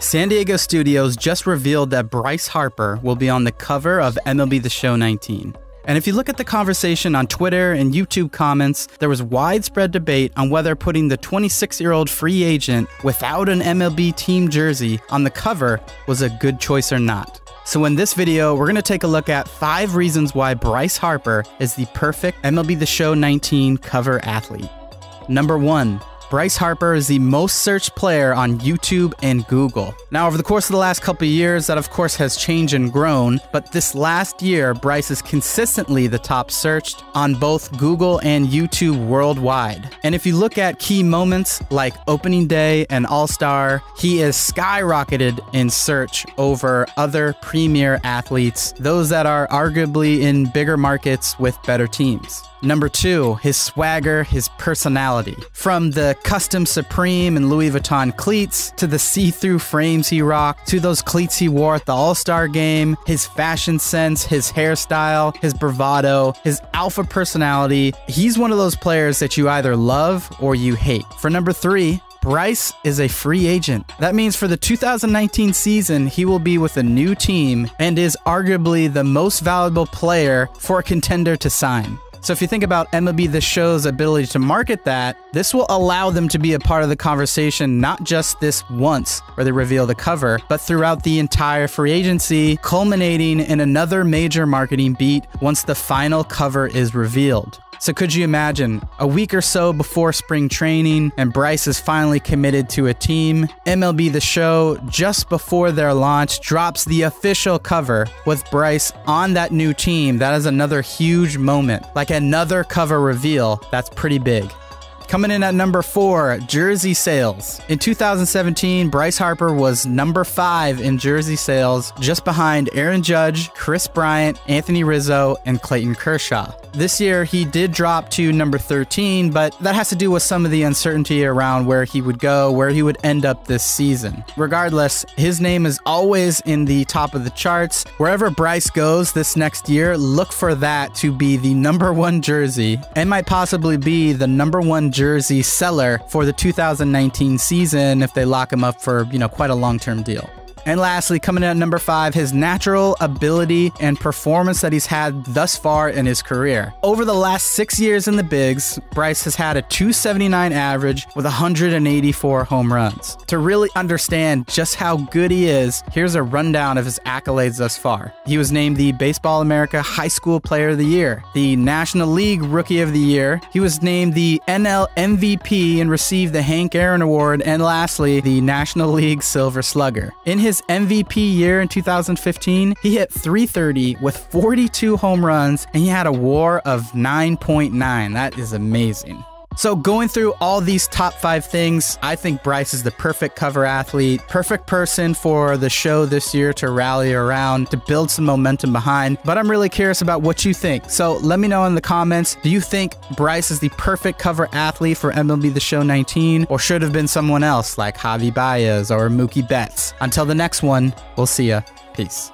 San Diego Studios just revealed that Bryce Harper will be on the cover of MLB the Show 19. And if you look at the conversation on Twitter and YouTube comments, there was widespread debate on whether putting the 26-year-old free agent without an MLB team jersey on the cover was a good choice or not. So in this video, we're going to take a look at 5 reasons why Bryce Harper is the perfect MLB The Show 19 cover athlete. Number 1. Bryce Harper is the most searched player on YouTube and Google. Now, over the course of the last couple of years, that of course has changed and grown, but this last year, Bryce is consistently the top searched on both Google and YouTube worldwide. And if you look at key moments like opening day and All-Star, he is skyrocketed in search over other premier athletes, those that are arguably in bigger markets with better teams. Number 2, his swagger, his personality. From the custom Supreme and Louis Vuitton cleats, to the see-through frames he rocked, to those cleats he wore at the All-Star game, his fashion sense, his hairstyle, his bravado, his alpha personality. He's one of those players that you either love or you hate. For number 3, Bryce is a free agent. That means for the 2019 season, he will be with a new team and is arguably the most valuable player for a contender to sign. So if you think about MLB The Show's ability to market that, this will allow them to be a part of the conversation, not just this once where they reveal the cover, but throughout the entire free agency, culminating in another major marketing beat once the final cover is revealed. So could you imagine, a week or so before spring training and Bryce is finally committed to a team, MLB The Show, just before their launch, drops the official cover with Bryce on that new team. That is another huge moment, like another cover reveal. That's pretty big. Coming in at number 4, jersey sales. In 2017, Bryce Harper was number 5 in jersey sales, just behind Aaron Judge, Chris Bryant, Anthony Rizzo, and Clayton Kershaw. This year, he did drop to number 13, but that has to do with some of the uncertainty around where he would go, where he would end up this season. Regardless, his name is always in the top of the charts. Wherever Bryce goes this next year, look for that to be the number 1 jersey and might possibly be the number 1 jersey seller for the 2019 season if they lock him up for, quite a long-term deal. And lastly, coming in at number 5, his natural ability and performance that he's had thus far in his career. Over the last 6 years in the bigs, Bryce has had a .279 average with 184 home runs. To really understand just how good he is, here's a rundown of his accolades thus far. He was named the Baseball America High School Player of the Year, the National League Rookie of the Year. He was named the NL MVP and received the Hank Aaron Award, and lastly, the National League Silver Slugger. In his MVP year in 2015, he hit .330 with 42 home runs, and he had a WAR of 9.9. That is amazing. So going through all these top 5 things, I think Bryce is the perfect cover athlete, perfect person for the show this year to rally around, to build some momentum behind. But I'm really curious about what you think. So let me know in the comments, do you think Bryce is the perfect cover athlete for MLB The Show 19, or should have been someone else like Javi Baez or Mookie Betts? Until the next one, we'll see ya. Peace.